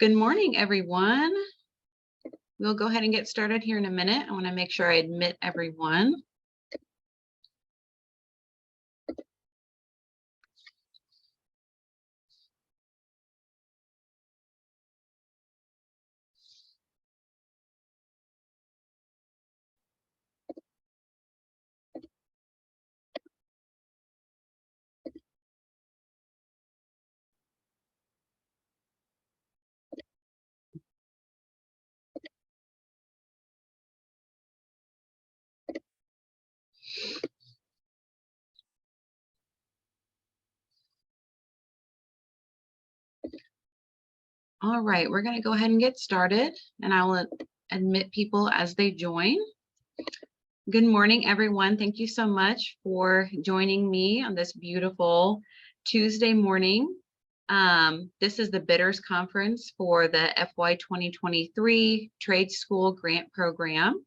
Good morning, everyone. We'll go ahead and get started here in a minute. I want to make sure I admit everyone. All right, we're going to go ahead and get started, and I will admit people as they join. Good morning, everyone. Thank you so much for joining me on this beautiful Tuesday morning. This is the Bidders Conference for the FY23 Trade School Grant Program.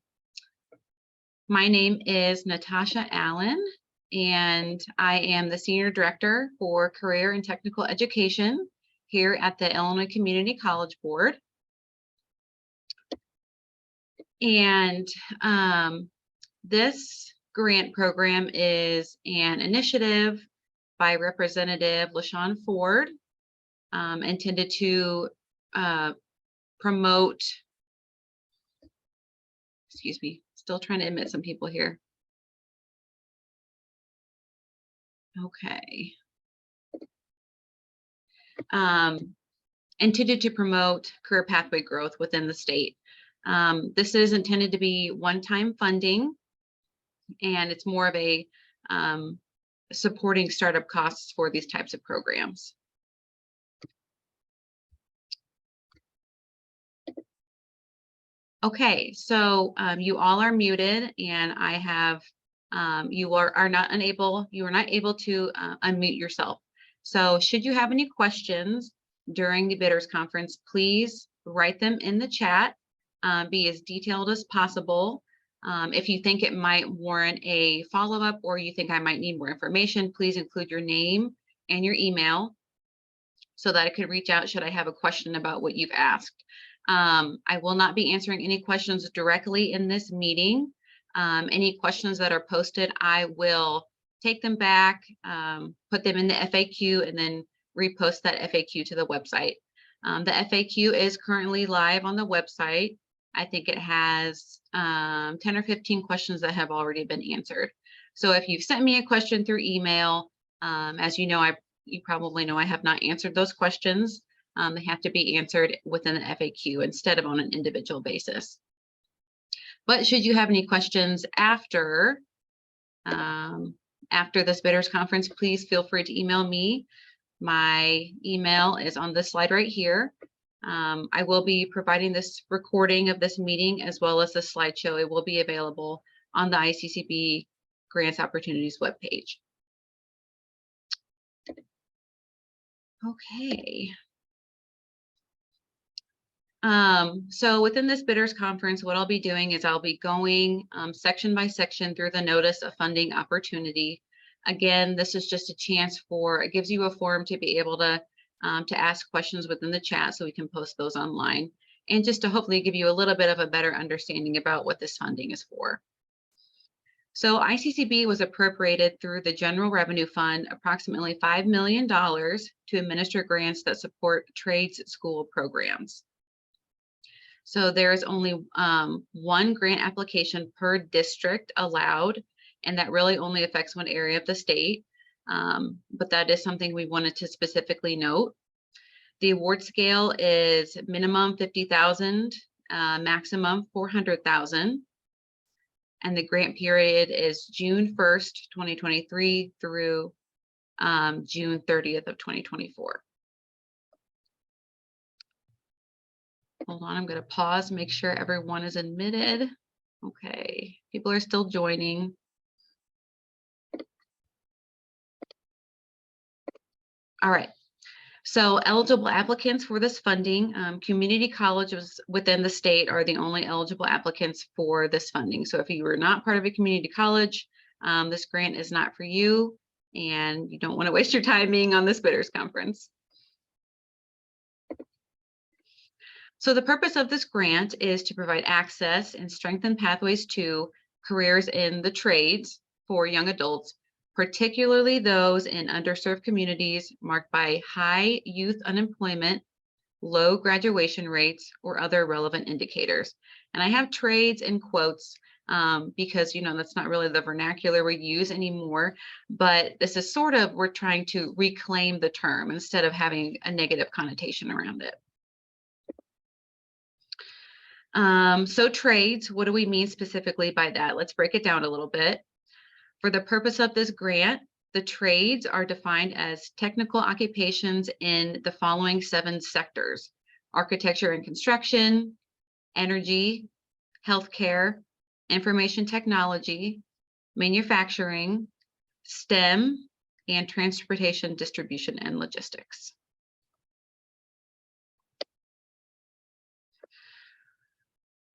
My name is Natasha Allen, and I am the Senior Director for Career and Technical Education here at the Illinois Community College Board. And this grant program is an initiative by Representative LaShawn Ford, intended to promote, excuse me, still trying to admit some people here. Okay. Intended to promote career pathway growth within the state. This is intended to be one-time funding, and it's more of a supporting startup costs for these types of programs. Okay, so you all are muted, and I have you are not able to unmute yourself. So should you have any questions during the bidders conference, please write them in the chat. Be as detailed as possible. If you think it might warrant a follow-up, or you think I might need more information, please include your name and your email so that I could reach out should I have a question about what you've asked. I will not be answering any questions directly in this meeting. Any questions that are posted, I will take them back, put them in the FAQ, and then repost that FAQ to the website. The FAQ is currently live on the website. I think it has 10 or 15 questions that have already been answered. So if you've sent me a question through email, as you know, you probably know I have not answered those questions. They have to be answered within the FAQ instead of on an individual basis. But should you have any questions after this bidders conference, please feel free to email me. My email is on this slide right here. I will be providing this recording of this meeting as well as the slideshow. It will be available on the ICCB Grants Opportunities webpage. Okay. So within this bidders conference, what I'll be doing is I'll be going section by section through the notice of funding opportunity. Again, this is just a chance it gives you a forum to be able to ask questions within the chat so we can post those online, and just to hopefully give you a little bit of a better understanding about what this funding is for. So ICCB was appropriated through the General Revenue Fund approximately $5 million to administer grants that support trades school programs. So there is only one grant application per district allowed, and that really only affects one area of the state. But that is something we wanted to specifically note. The award scale is minimum 50,000, maximum 400,000. And the grant period is June 1st, 2023 through June 30th of 2024. Hold on, I'm going to pause, make sure everyone is admitted. Okay, people are still joining. All right, so eligible applicants for this funding, community colleges within the state are the only eligible applicants for this funding. So if you are not part of a community college, this grant is not for you, and you don't want to waste your time being on this bidders conference. So the purpose of this grant is to provide access and strengthen pathways to careers in the trades for young adults, particularly those in underserved communities marked by high youth unemployment, low graduation rates, or other relevant indicators. And I have trades in quotes because, that's not really the vernacular we use anymore, but this is sort of, we're trying to reclaim the term instead of having a negative connotation around it. So trades, what do we mean specifically by that? Let's break it down a little bit. For the purpose of this grant, the trades are defined as technical occupations in the following 7 sectors: architecture and construction, energy, healthcare, information technology, manufacturing, STEM, and transportation, distribution, and logistics.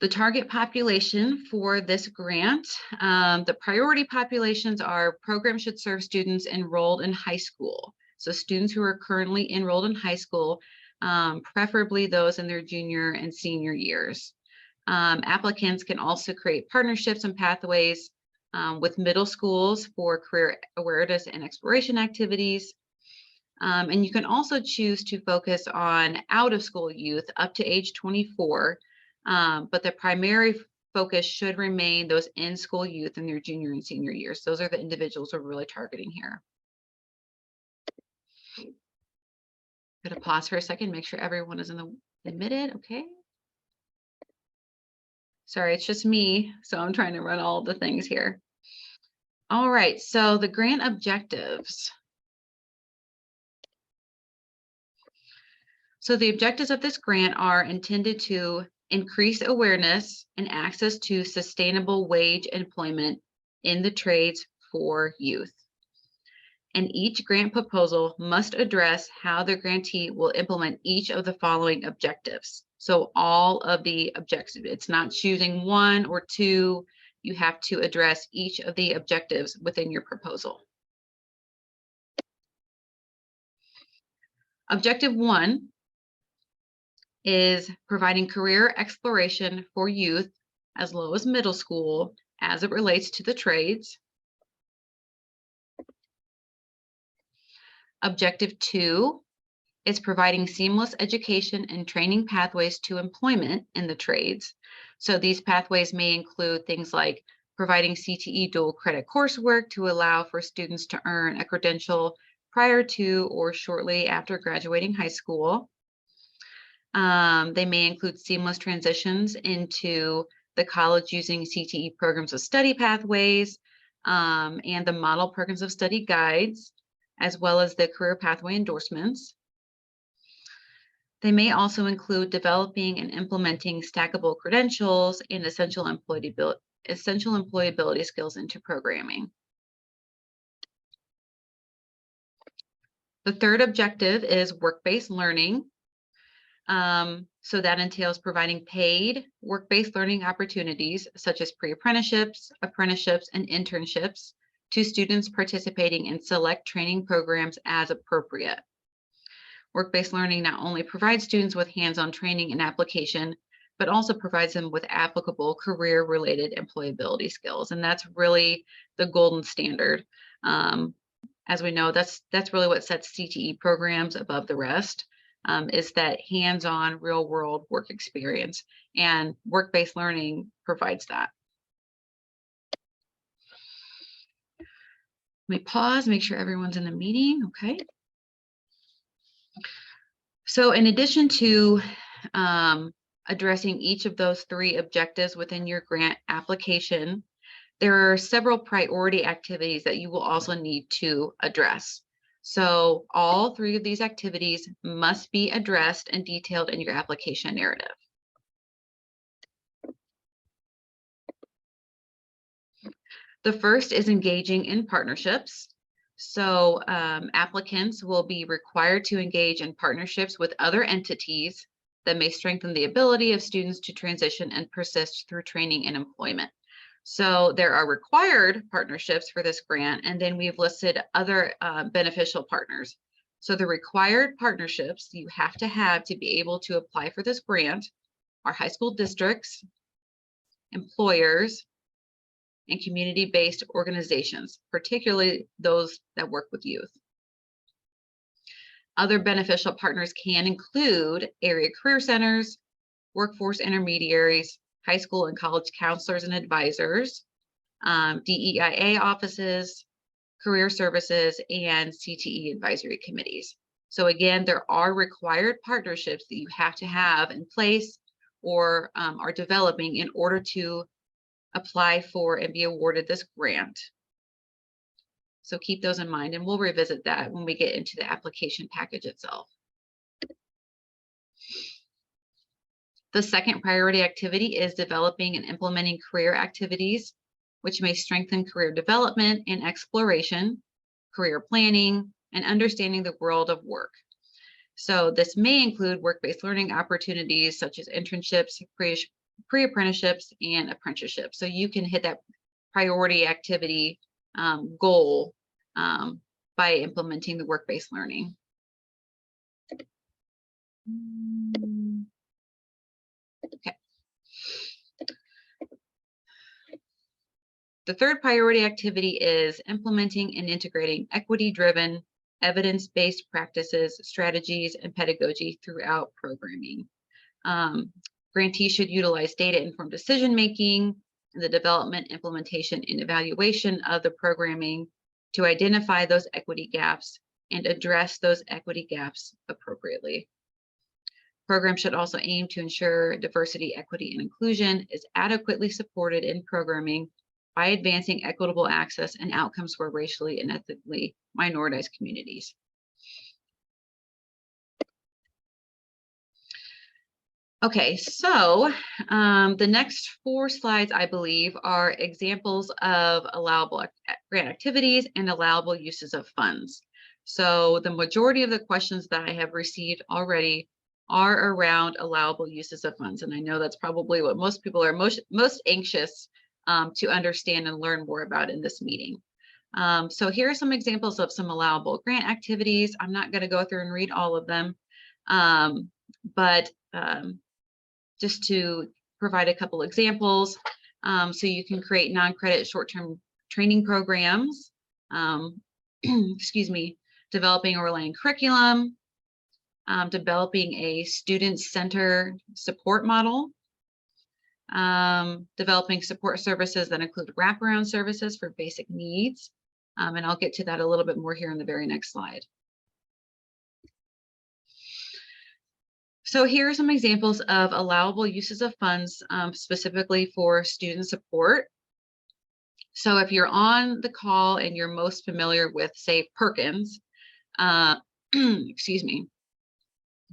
The target population for this grant, the priority populations are programs should serve students enrolled in high school. So students who are currently enrolled in high school, preferably those in their junior and senior years. Applicants can also create partnerships and pathways with middle schools for career awareness and exploration activities. And you can also choose to focus on out-of-school youth up to age 24. But the primary focus should remain those in-school youth in their junior and senior years. Those are the individuals we're really targeting here. I'm going to pause for a second, make sure everyone is admitted. Okay. Sorry, it's just me, so I'm trying to run all the things here. All right, so the grant objectives. So the objectives of this grant are intended to increase awareness and access to sustainable wage employment in the trades for youth. And each grant proposal must address how the grantee will implement each of the following objectives. So all of the objectives, it's not choosing 1 or 2, you have to address each of the objectives within your proposal. Objective 1 is providing career exploration for youth as low as middle school as it relates to the trades. Objective 2 is providing seamless education and training pathways to employment in the trades. So these pathways may include things like providing CTE dual credit coursework to allow for students to earn a credential prior to or shortly after graduating high school. They may include seamless transitions into the college using CTE programs of study pathways and the model programs of study guides, as well as the career pathway endorsements. They may also include developing and implementing stackable credentials and essential employability skills into programming. The third objective is work-based learning. So that entails providing paid work-based learning opportunities such as pre-apprenticeships, apprenticeships, and internships to students participating in select training programs as appropriate. Work-based learning not only provides students with hands-on training and application, but also provides them with applicable career-related employability skills. And that's really the golden standard. As we know, that's really what sets CTE programs above the rest. Is that hands-on real-world work experience, and work-based learning provides that. Let me pause, make sure everyone's in the meeting. Okay. So in addition to addressing each of those 3 objectives within your grant application, there are several priority activities that you will also need to address. So all 3 of these activities must be addressed and detailed in your application narrative. The first is engaging in partnerships. So applicants will be required to engage in partnerships with other entities that may strengthen the ability of students to transition and persist through training and employment. So there are required partnerships for this grant, and then we've listed other beneficial partners. So the required partnerships you have to be able to apply for this grant are high school districts, employers, and community-based organizations, particularly those that work with youth. Other beneficial partners can include area career centers, workforce intermediaries, high school and college counselors and advisors, DEIA offices, career services, and CTE advisory committees. So again, there are required partnerships that you have to have in place or are developing in order to apply for and be awarded this grant. So keep those in mind, and we'll revisit that when we get into the application package itself. The second priority activity is developing and implementing career activities, which may strengthen career development and exploration, career planning, and understanding the world of work. So this may include work-based learning opportunities such as internships, pre-apprenticeships, and apprenticeships. So you can hit that priority activity goal by implementing the work-based learning. Okay. The third priority activity is implementing and integrating equity-driven, evidence-based practices, strategies, and pedagogy throughout programming. Grantees should utilize data-informed decision-making in the development, implementation, and evaluation of the programming to identify those equity gaps and address those equity gaps appropriately. Programs should also aim to ensure diversity, equity, and inclusion is adequately supported in programming by advancing equitable access and outcomes for racially and ethnically minoritized communities. Okay, so the next 4 slides, I believe, are examples of allowable grant activities and allowable uses of funds. So the majority of the questions that I have received already are around allowable uses of funds. And I know that's probably what most people are most anxious to understand and learn more about in this meeting. So here are some examples of some allowable grant activities. I'm not going to go through and read all of them, but just to provide a couple examples. So you can create non-credit short-term training programs, excuse me, developing a relying curriculum, developing a student-centered support model, developing support services that include wraparound services for basic needs. And I'll get to that a little bit more here in the very next slide. So here are some examples of allowable uses of funds specifically for student support. So if you're on the call and you're most familiar with, say, Perkins, excuse me,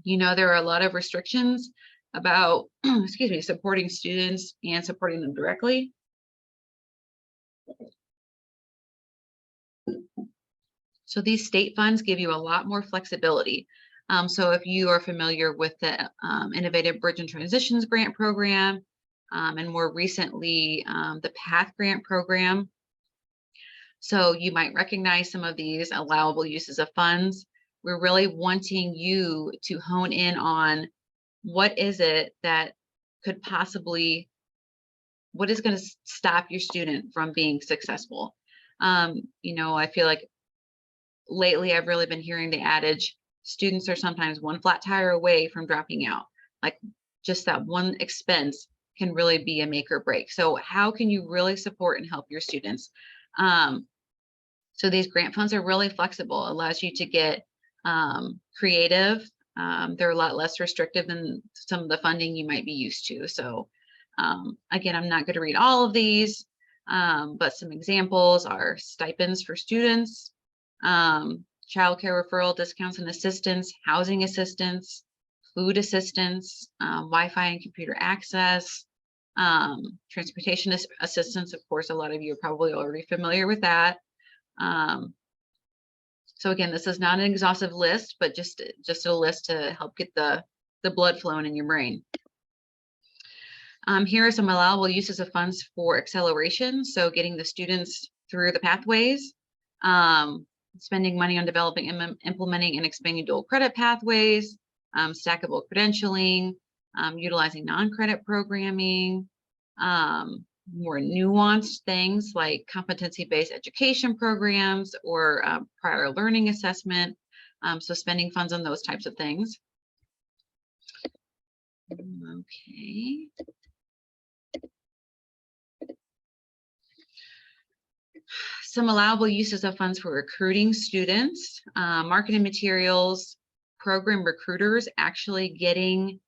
you know there are a lot of restrictions about, excuse me, supporting students and supporting them directly. So these state funds give you a lot more flexibility. So if you are familiar with the Innovative Bridge and Transitions Grant Program, and more recently, the PATH Grant Program. So you might recognize some of these allowable uses of funds. We're really wanting you to hone in on what is it that could possibly, what is going to stop your student from being successful? You know, I feel like lately I've really been hearing the adage, students are sometimes one flat tire away from dropping out. Like just that one expense can really be a make or break. So how can you really support and help your students? So these grant funds are really flexible, allows you to get creative. They're a lot less restrictive than some of the funding you might be used to. So again, I'm not going to read all of these, but some examples are stipends for students, childcare referral discounts and assistance, housing assistance, food assistance, Wi-Fi and computer access, transportation assistance. Of course, a lot of you are probably already familiar with that. So again, this is not an exhaustive list, but just a list to help get the blood flowing in your brain. Here are some allowable uses of funds for acceleration. So getting the students through the pathways. spending money on developing, implementing, and expanding dual credit pathways, stackable credentialing, utilizing non-credit programming, more nuanced things like competency-based education programs or prior learning assessment. So spending funds on those types of things. Okay. Some allowable uses of funds for recruiting students, marketing materials, program recruiters, actually getting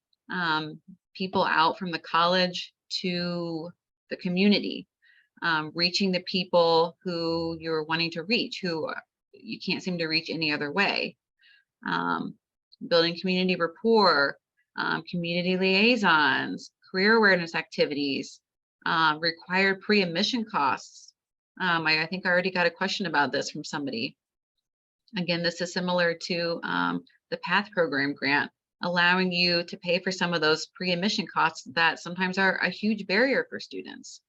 people out from the college to the community, reaching the people who you're wanting to reach, who you can't seem to reach any other way. Building community rapport, community liaisons, career awareness activities, required pre-admission costs. I think I already got a question about this from somebody. Again, this is similar to the PATH program grant, allowing you to pay for some of those pre-admission costs that sometimes are a huge barrier for students.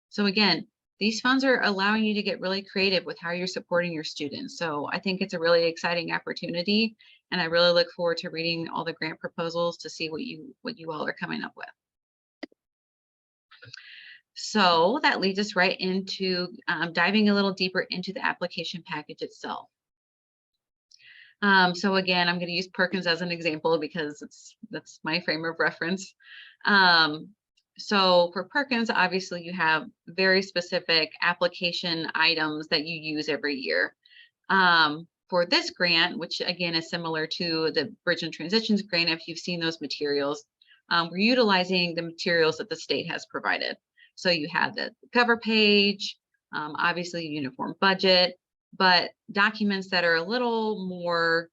So again, these funds are allowing you to get really creative with how you're supporting your students. So I think it's a really exciting opportunity, and I really look forward to reading all the grant proposals to see what you all are coming up with. So that leads us right into diving a little deeper into the application package itself. So again, I'm going to use Perkins as an example because that's my frame of reference. So for Perkins, obviously you have very specific application items that you use every year. For this grant, which again is similar to the Bridge and Transitions grant, if you've seen those materials, we're utilizing the materials that the state has provided. So you have the cover page, obviously uniform budget, but documents that are a little more,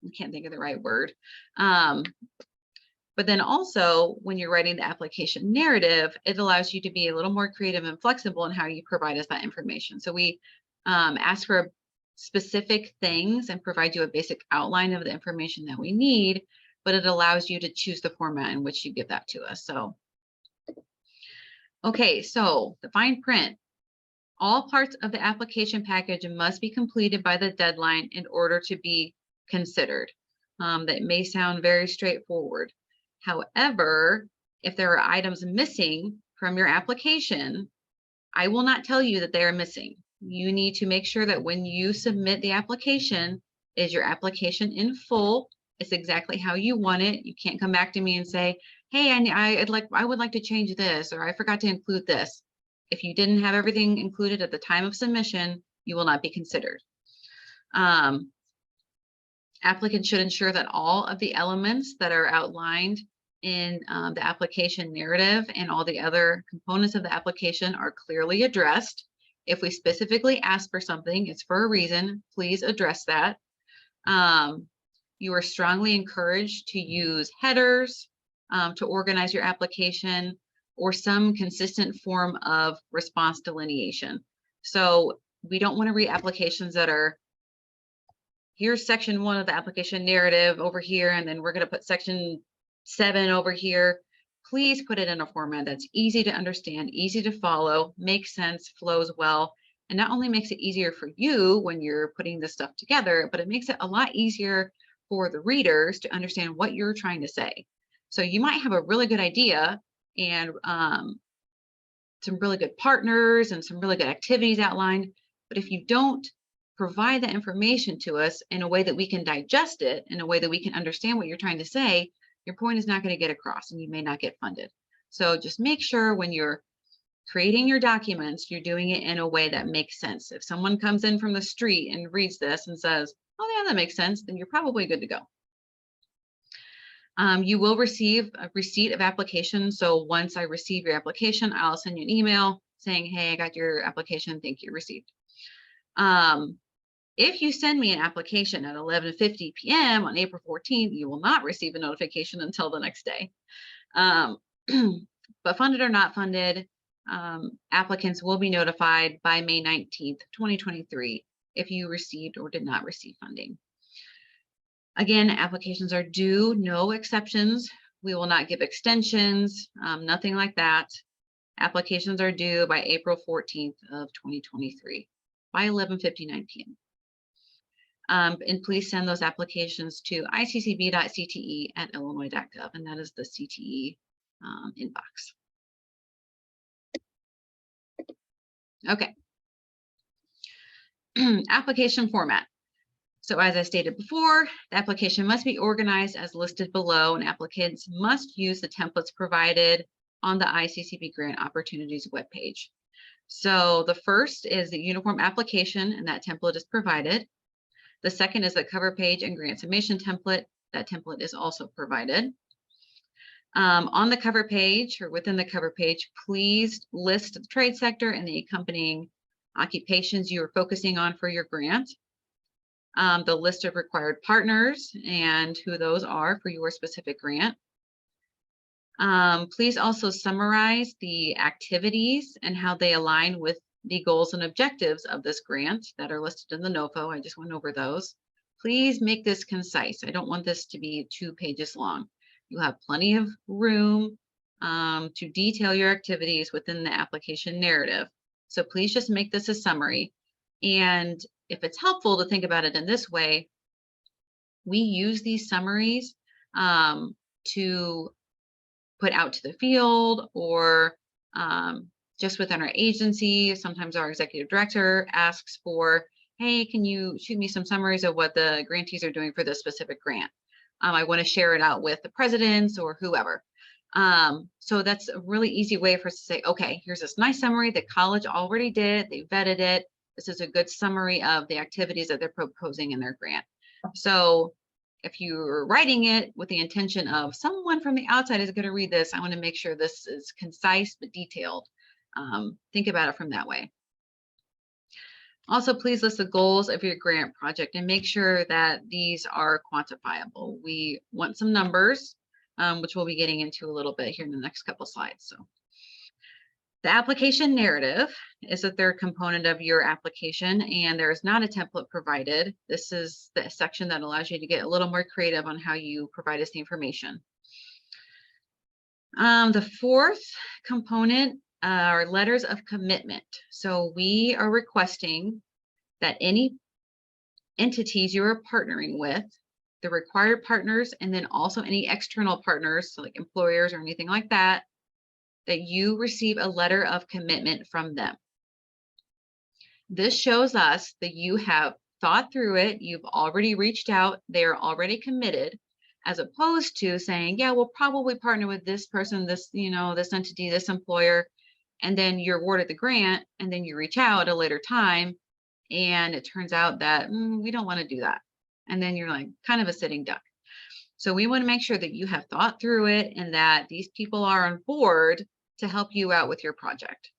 I can't think of the right word. But then also when you're writing the application narrative, it allows you to be a little more creative and flexible in how you provide us that information. So we ask for specific things and provide you a basic outline of the information that we need, but it allows you to choose the format in which you give that to us. So, okay, so the fine print. All parts of the application package must be completed by the deadline in order to be considered. That may sound very straightforward. However, if there are items missing from your application, I will not tell you that they are missing. You need to make sure that when you submit the application, is your application in full? It's exactly how you want it. You can't come back to me and say, hey, I would like to change this, or I forgot to include this. If you didn't have everything included at the time of submission, you will not be considered. Applicants should ensure that all of the elements that are outlined in the application narrative and all the other components of the application are clearly addressed. If we specifically ask for something, it's for a reason. Please address that. You are strongly encouraged to use headers to organize your application, or some consistent form of response delineation. So we don't want to read applications that are, here's section 1 of the application narrative over here, and then we're going to put section 7 over here. Please put it in a format that's easy to understand, easy to follow, makes sense, flows well, and not only makes it easier for you when you're putting this stuff together, but it makes it a lot easier for the readers to understand what you're trying to say. So you might have a really good idea and some really good partners and some really good activities outlined, but if you don't provide that information to us in a way that we can digest it, in a way that we can understand what you're trying to say, your point is not going to get across and you may not get funded. So just make sure when you're creating your documents, you're doing it in a way that makes sense. If someone comes in from the street and reads this and says, oh yeah, that makes sense, then you're probably good to go. You will receive a receipt of application. So once I receive your application, I'll send you an email saying, hey, I got your application, thank you, received. If you send me an application at 11:50 p.m. on April 14th, you will not receive a notification until the next day. But funded or not funded, applicants will be notified by May 19th, 2023, if you received or did not receive funding. Again, applications are due, no exceptions. We will not give extensions, nothing like that. Applications are due by April 14th of 2023 by 11:59 p.m. And please send those applications to iccb.cte@illinois.gov, and that is the CTE inbox. Okay. Application format. So as I stated before, the application must be organized as listed below, and applicants must use the templates provided on the ICCB Grant Opportunities webpage. So the first is the uniform application, and that template is provided. The second is the cover page and grant submission template. That template is also provided. On the cover page or within the cover page, please list the trade sector and the accompanying occupations you are focusing on for your grant. The list of required partners and who those are for your specific grant. Please also summarize the activities and how they align with the goals and objectives of this grant that are listed in the NOFO. I just went over those. Please make this concise. I don't want this to be 2 pages long. You have plenty of room to detail your activities within the application narrative. So please just make this a summary. And if it's helpful to think about it in this way, we use these summaries to put out to the field or just within our agency. Sometimes our executive director asks for, hey, can you shoot me some summaries of what the grantees are doing for this specific grant? I want to share it out with the presidents or whoever. So that's a really easy way for us to say, okay, here's this nice summary the college already did. They vetted it. This is a good summary of the activities that they're proposing in their grant. So if you're writing it with the intention of someone from the outside is going to read this, I want to make sure this is concise but detailed. Think about it from that way. Also, please list the goals of your grant project and make sure that these are quantifiable. We want some numbers, which we'll be getting into a little bit here in the next couple slides. So the application narrative is the third component of your application, and there is not a template provided. This is the section that allows you to get a little more creative on how you provide us the information. The fourth component are letters of commitment. So we are requesting that any entities you are partnering with, the required partners, and then also any external partners, so like employers or anything like that, that you receive a letter of commitment from them. This shows us that you have thought through it, you've already reached out, they're already committed, as opposed to saying, yeah, we'll probably partner with this person, this, this entity, this employer, and then you're awarded the grant, and then you reach out at a later time, and it turns out that we don't want to do that. And then you're like kind of a sitting duck. So we want to make sure that you have thought through it and that these people are on board to help you out with your project.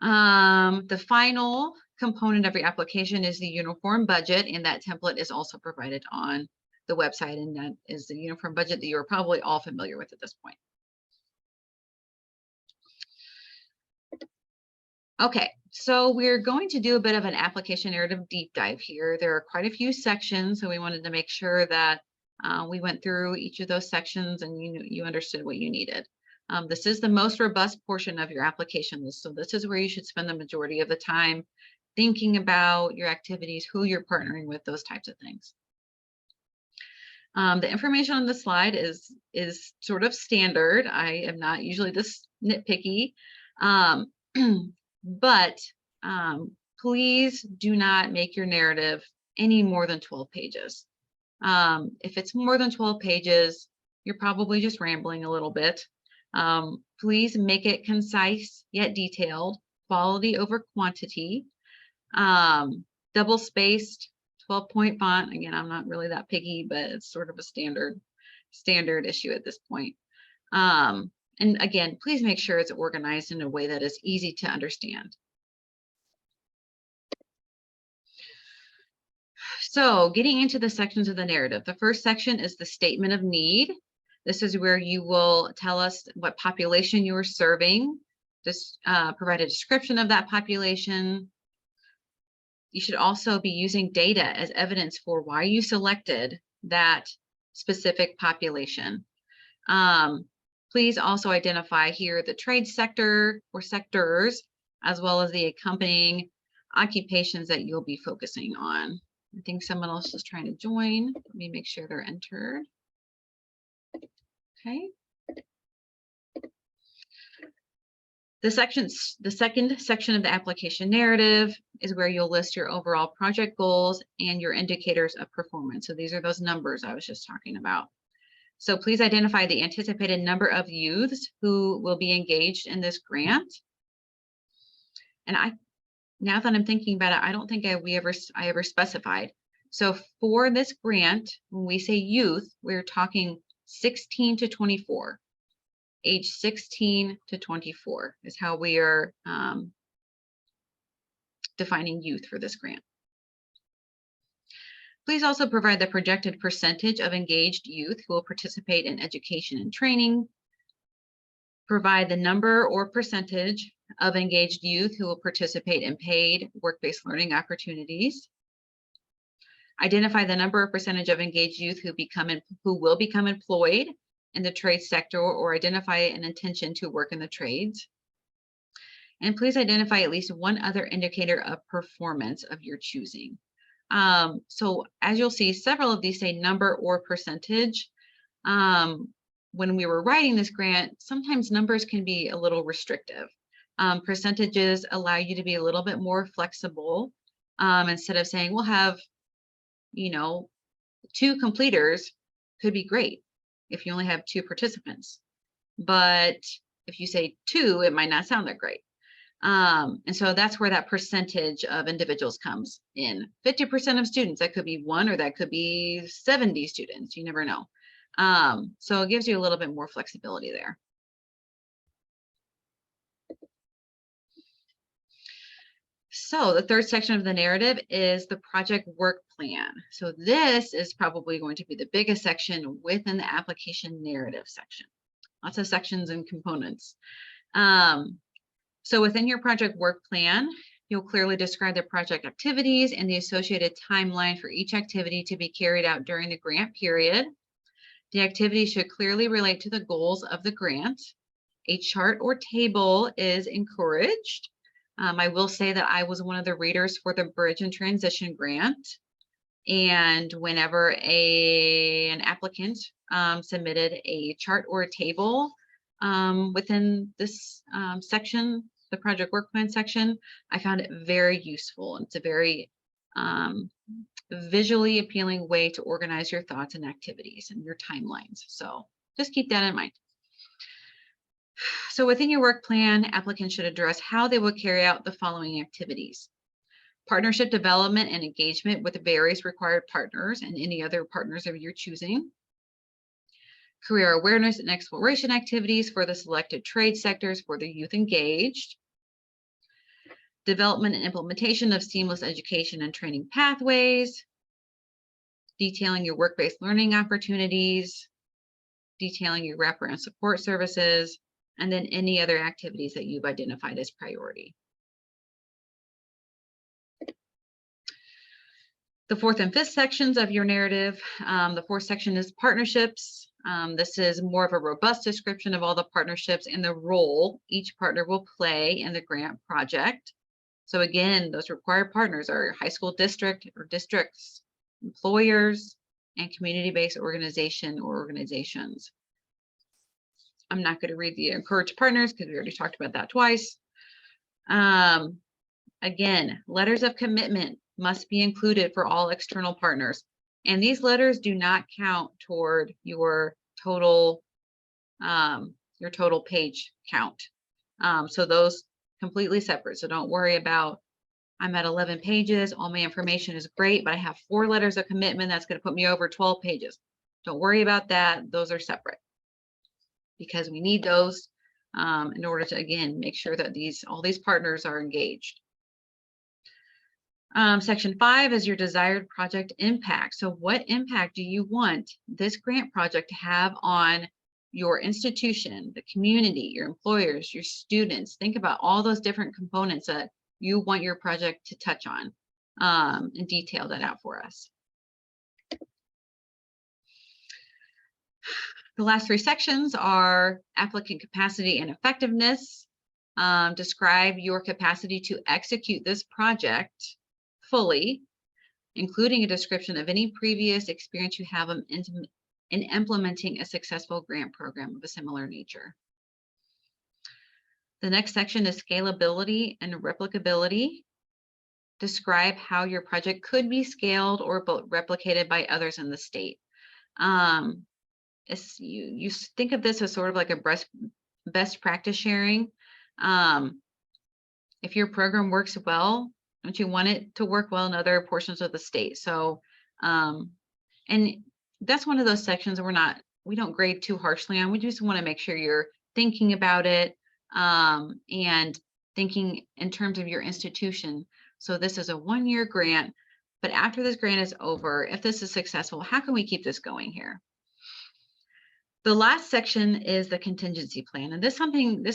The final component of your application is the uniform budget, and that template is also provided on the website, and that is the uniform budget that you're probably all familiar with at this point. Okay, so we're going to do a bit of an application narrative deep dive here. There are quite a few sections, so we wanted to make sure that we went through each of those sections and you understood what you needed. This is the most robust portion of your application list, so this is where you should spend the majority of the time thinking about your activities, who you're partnering with, those types of things. The information on the slide is sort of standard. I am not usually this nitpicky. But please do not make your narrative any more than 12 pages. If it's more than 12 pages, you're probably just rambling a little bit. Please make it concise yet detailed, quality over quantity, double-spaced, 12-point font. Again, I'm not really that picky, but it's sort of a standard issue at this point. And again, please make sure it's organized in a way that is easy to understand. So getting into the sections of the narrative, the first section is the statement of need. This is where you will tell us what population you are serving, just provide a description of that population. You should also be using data as evidence for why you selected that specific population. Please also identify here the trade sector or sectors, as well as the accompanying occupations that you'll be focusing on. I think someone else is trying to join. Let me make sure they're entered. Okay. The second section of the application narrative is where you'll list your overall project goals and your indicators of performance. So these are those numbers I was just talking about. So please identify the anticipated number of youths who will be engaged in this grant. And now that I'm thinking about it, I don't think I ever specified. So for this grant, when we say youth, we're talking 16 to 24. Age 16 to 24 is how we are defining youth for this grant. Please also provide the projected percentage of engaged youth who will participate in education and training. Provide the number or percentage of engaged youth who will participate in paid work-based learning opportunities. Identify the number or percentage of engaged youth who will become employed in the trade sector, or identify an intention to work in the trades. And please identify at least one other indicator of performance of your choosing. So as you'll see, several of these say number or percentage. When we were writing this grant, sometimes numbers can be a little restrictive. Percentages allow you to be a little bit more flexible. Instead of saying we'll have, 2 completers, could be great if you only have 2 participants. But if you say 2, it might not sound that great. And so that's where that percentage of individuals comes in. 50% of students, that could be 1, or that could be 70 students, you never know. So it gives you a little bit more flexibility there. So the third section of the narrative is the project work plan. So this is probably going to be the biggest section within the application narrative section. Lots of sections and components. So within your project work plan, you'll clearly describe the project activities and the associated timeline for each activity to be carried out during the grant period. The activity should clearly relate to the goals of the grant. A chart or table is encouraged. I will say that I was one of the readers for the Bridge and Transition Grant. And whenever an applicant submitted a chart or a table within this section, the project work plan section, I found it very useful. It's a very visually appealing way to organize your thoughts and activities and your timelines. So just keep that in mind. So within your work plan, applicants should address how they will carry out the following activities: partnership development and engagement with the various required partners and any other partners of your choosing; career awareness and exploration activities for the selected trade sectors for the youth engaged; development and implementation of seamless education and training pathways; detailing your work-based learning opportunities; detailing your wraparound support services; and then any other activities that you've identified as priority. The fourth and fifth sections of your narrative. The fourth section is partnerships. This is more of a robust description of all the partnerships and the role each partner will play in the grant project. So again, those required partners are high school district or districts, employers, and community-based organization or organizations. I'm not going to read the encouraged partners because we already talked about that twice. Again, letters of commitment must be included for all external partners. And these letters do not count toward your total page count. So those completely separate. So don't worry about, I'm at 11 pages, all my information is great, but I have 4 letters of commitment. That's going to put me over 12 pages. Don't worry about that. Those are separate, because we need those in order to, again, make sure that all these partners are engaged. Section 5 is your desired project impact. So what impact do you want this grant project to have on your institution, the community, your employers, your students? Think about all those different components that you want your project to touch on, and detail that out for us. The last three sections are applicant capacity and effectiveness. Describe your capacity to execute this project fully, including a description of any previous experience you have in implementing a successful grant program of a similar nature. The next section is scalability and replicability. Describe how your project could be scaled or replicated by others in the state. You think of this as sort of like a best practice sharing. If your program works well, don't you want it to work well in other portions of the state? So, and that's one of those sections we don't grade too harshly on. We just want to make sure you're thinking about it and thinking in terms of your institution. So this is a 1-year grant, but after this grant is over, if this is successful, how can we keep this going here? The last section is the contingency plan. And this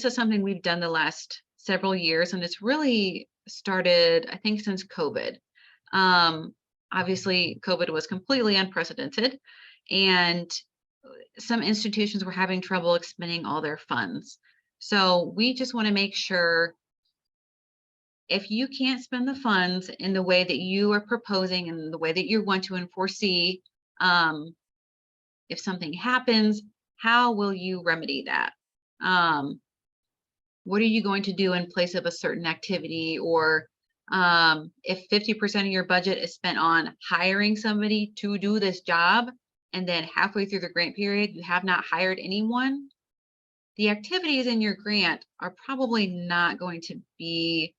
is something we've done the last several years, and it's really started, I think, since COVID. Obviously, COVID was completely unprecedented, and some institutions were having trouble expending all their funds. So we just want to make sure if you can't spend the funds in the way that you are proposing and the way that you want to and foresee, if something happens, how will you remedy that? What are you going to do in place of a certain activity? Or if 50% of your budget is spent on hiring somebody to do this job, and then halfway through the grant period, you have not hired anyone, the activities in your grant are probably not going to be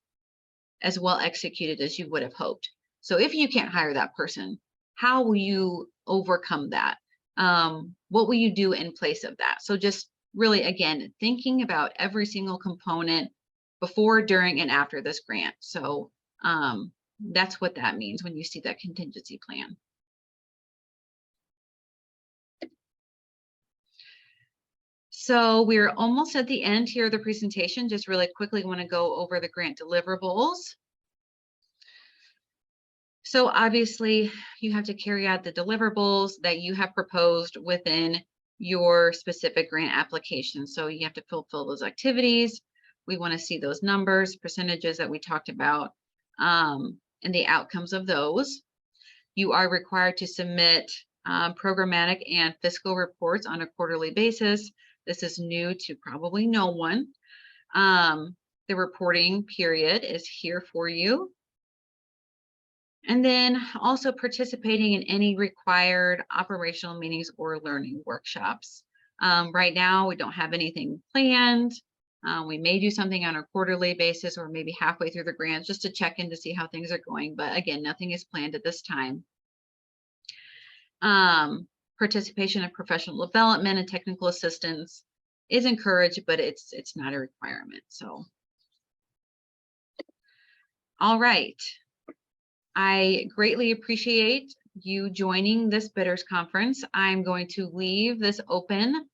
as well executed as you would have hoped. So if you can't hire that person, how will you overcome that? What will you do in place of that? So just really, again, thinking about every single component before, during, and after this grant. So that's what that means when you see that contingency plan. So we're almost at the end here of the presentation. Just really quickly want to go over the grant deliverables. So obviously you have to carry out the deliverables that you have proposed within your specific grant application. So you have to fulfill those activities. We want to see those numbers, percentages that we talked about, and the outcomes of those. You are required to submit programmatic and fiscal reports on a quarterly basis. This is new to probably no one. The reporting period is here for you. And then also participating in any required operational meetings or learning workshops. Right now, we don't have anything planned. We may do something on a quarterly basis or maybe halfway through the grant just to check in to see how things are going. But again, nothing is planned at this time. Participation in professional development and technical assistance is encouraged, but it's not a requirement. So, all right. I greatly appreciate you joining this bidders conference. I'm going to leave this open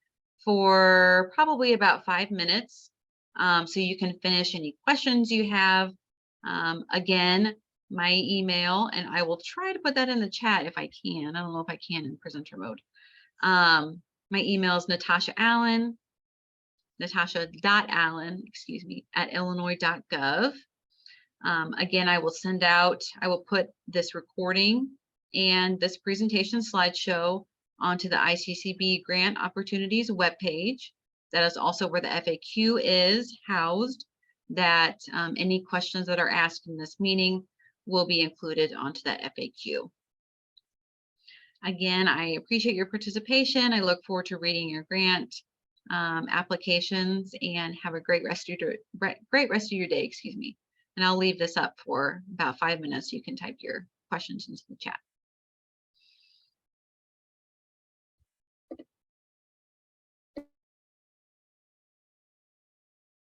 for probably about 5 minutes so you can finish any questions you have. Again, my email, and I will try to put that in the chat if I can. I don't know if I can in presenter mode. My email is natasha.allen, excuse me, @illinois.gov. Again, I will put this recording and this presentation slideshow onto the ICCB Grant Opportunities webpage. That is also where the FAQ is housed, that any questions that are asked in this meeting will be included onto that FAQ. Again, I appreciate your participation. I look forward to reading your grant applications, and have a great rest of your day, excuse me. And I'll leave this up for about 5 minutes. You can type your questions into the chat.